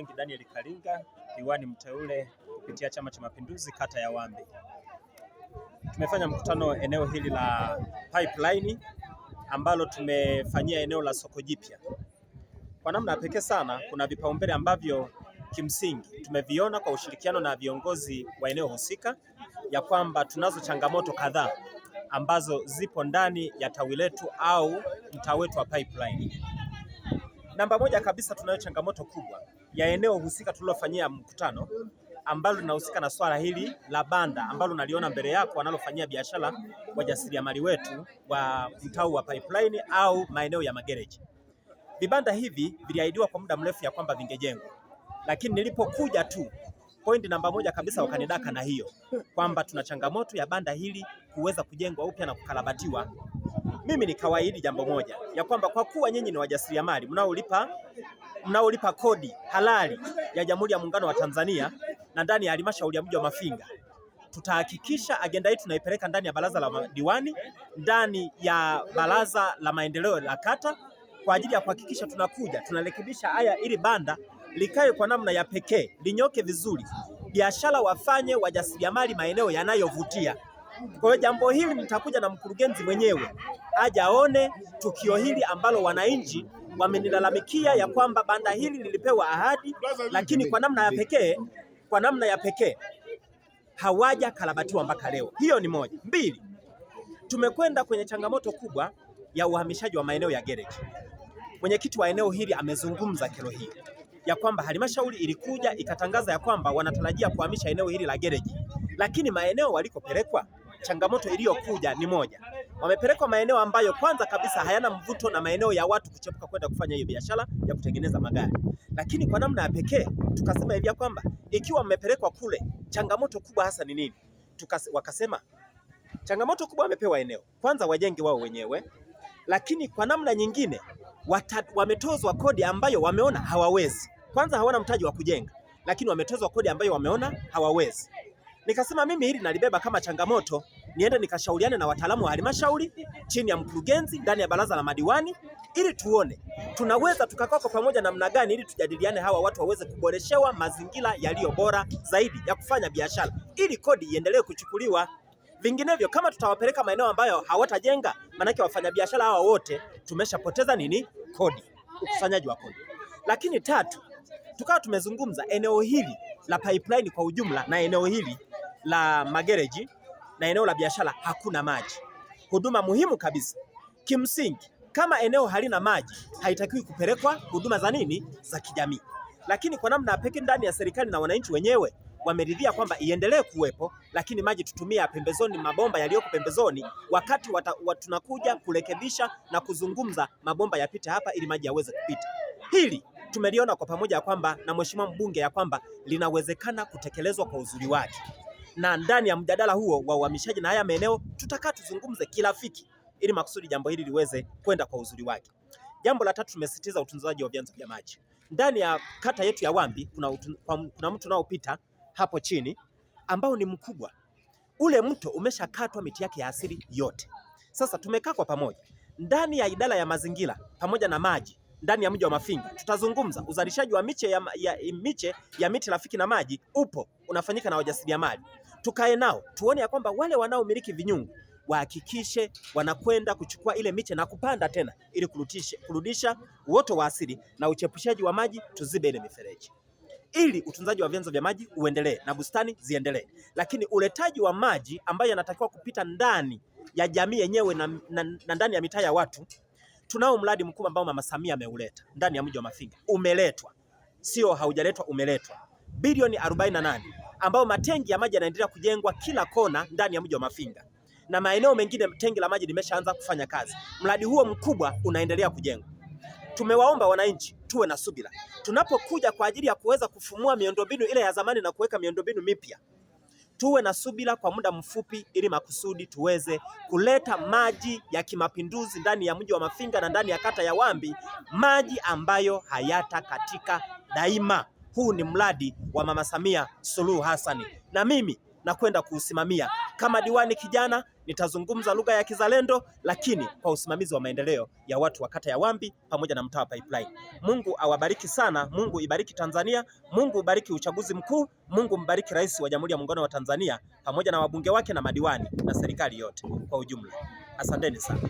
Frank Daniel Kalinga, diwani mteule kupitia Chama cha Mapinduzi kata ya Wambi. Tumefanya mkutano eneo hili la Pipeline ambalo tumefanyia eneo la soko jipya. Kwa namna pekee sana, kuna vipaumbele ambavyo kimsingi tumeviona kwa ushirikiano na viongozi wa eneo husika, ya kwamba tunazo changamoto kadhaa ambazo zipo ndani ya tawi letu au mtaa wetu wa Pipeline. Namba moja kabisa, tunayo changamoto kubwa ya eneo husika tulilofanyia mkutano, ambalo linahusika na swala hili la banda ambalo unaliona mbele yako wanalofanyia biashara wajasiriamali wetu wa mtaa wa Pipeline au maeneo ya magereji. Vibanda hivi viliahidiwa kwa muda mrefu ya kwamba vingejengwa, lakini nilipokuja tu point namba moja kabisa wakanidaka na hiyo kwamba tuna changamoto ya banda hili kuweza kujengwa upya na kukarabatiwa. Mimi nikawaahidi jambo moja, ya kwamba kwa kuwa nyinyi ni wajasiriamali mnaolipa kodi halali ya Jamhuri ya Muungano wa Tanzania na ndani ya halmashauri ya mji wa Mafinga, tutahakikisha agenda hii tunaipeleka ndani ya baraza la madiwani, ndani ya baraza la maendeleo la kata, kwa ajili ya kuhakikisha tunarekebisha haya ili banda likae kwa namna ya pekee, linyoke vizuri, biashara wafanye wajasiriamali maeneo yanayovutia. Kwa hiyo jambo hili nitakuja na mkurugenzi mwenyewe aje aone tukio hili ambalo wananchi wamenilalamikia ya kwamba banda hili lilipewa ahadi, lakini kwa namna ya pekee hawaja karabatiwa mpaka leo. Hiyo ni moja. Mbili, tumekwenda kwenye changamoto kubwa ya uhamishaji wa maeneo ya gereji. Mwenyekiti wa eneo hili amezungumza kero hii ya kwamba halmashauri ilikuja ikatangaza ya kwamba wanatarajia kuhamisha eneo hili la gereji, lakini maeneo walikopelekwa, changamoto iliyokuja ni moja, wamepelekwa maeneo ambayo kwanza kabisa hayana mvuto na maeneo ya watu kuchepuka kwenda kufanya hiyo biashara ya kutengeneza magari. Lakini kwa namna ya pekee tukasema hivi kwamba ikiwa mmepelekwa kule, changamoto kubwa hasa ni nini? Wakasema changamoto kubwa wamepewa eneo, kwanza wajenge wao wenyewe, lakini kwa namna nyingine wametozwa kodi ambayo wameona hawawezi. Kwanza hawana mtaji wa kujenga, lakini wametozwa kodi ambayo wameona hawawezi. Nikasema mimi hili nalibeba kama changamoto, niende nikashauriane na wataalamu wa halmashauri chini ya mkurugenzi ndani ya baraza la madiwani, ili tuone tunaweza tukakaa kwa pamoja namna gani ili tujadiliane hawa watu waweze kuboreshewa mazingira yaliyo bora zaidi ya kufanya biashara, ili kodi iendelee kuchukuliwa. Vinginevyo kama tutawapeleka maeneo ambayo hawatajenga, manake wafanyabiashara hawa wote tumeshapoteza nini? Kodi, ukusanyaji wa kodi. Lakini tatu, tukawa tumezungumza eneo hili la Pipeline kwa ujumla na eneo hili la magereji na eneo la biashara hakuna maji, huduma muhimu kabisa. Kimsingi kama eneo halina maji haitakiwi kupelekwa huduma za nini? Za kijamii. Lakini kwa namna pekee ndani ya serikali na wananchi wenyewe wameridhia kwamba iendelee kuwepo, lakini maji tutumia pembezoni, mabomba yaliyoko pembezoni, wakati tunakuja kurekebisha na kuzungumza mabomba yapite hapa ili maji yaweze kupita. Hili tumeliona kwa pamoja ya kwamba na mheshimiwa mbunge ya kwamba linawezekana kutekelezwa kwa uzuri wake, na ndani ya mjadala huo wa uhamishaji na haya maeneo tutakaa tuzungumze kirafiki ili makusudi jambo hili liweze kwenda kwa uzuri wake. Jambo la tatu, tumesisitiza utunzaji wa vyanzo vya maji. Ndani ya kata yetu ya Wambi kuna mto unaopita hapo chini ambao ni mkubwa. Ule mto umeshakatwa miti yake ya asili yote. Sasa tumekaa kwa pamoja ndani ya idara ya mazingira pamoja na maji ndani ya mji wa Mafinga, tutazungumza uzalishaji wa miche ya miti rafiki na maji upo unafanyika na wajasiriamali. Tukae nao tuone ya kwamba wale wanaomiliki vinyungu wahakikishe wanakwenda kuchukua ile miche na kupanda tena ili kurudisha uoto wa asili na uchepushaji wa maji, tuzibe ile mifereji ili utunzaji wa vyanzo vya maji uendelee na bustani ziendelee. Lakini uletaji wa maji ambayo yanatakiwa kupita ndani ya jamii yenyewe na ndani ya mitaa ya watu, tunao mradi mkubwa ambao Mama Samia ameuleta ndani ya mji wa Mafinga. Umeletwa, sio haujaletwa, umeletwa bilioni 48 ambao matengi ya maji yanaendelea kujengwa kila kona ndani ya mji wa Mafinga, na maeneo mengine tengi la maji limeshaanza kufanya kazi. Mradi huo mkubwa unaendelea kujengwa. Tumewaomba wananchi tuwe na subira tunapokuja kwa ajili ya kuweza kufumua miundombinu ile ya zamani na kuweka miundombinu mipya. Tuwe na subira kwa muda mfupi ili makusudi tuweze kuleta maji ya kimapinduzi ndani ya mji wa Mafinga na ndani ya kata ya Wambi, maji ambayo hayatakatika daima. Huu ni mradi wa Mama Samia Suluhu Hassan na mimi nakwenda kuusimamia Kama diwani kijana nitazungumza lugha ya kizalendo, lakini kwa usimamizi wa maendeleo ya watu wa kata ya Wambi pamoja na mtaa wa Pipeline. Mungu awabariki sana, Mungu ibariki Tanzania, Mungu ibariki uchaguzi mkuu, Mungu mbariki Rais wa Jamhuri ya Muungano wa Tanzania pamoja na wabunge wake na madiwani na serikali yote kwa ujumla. Asanteni sana.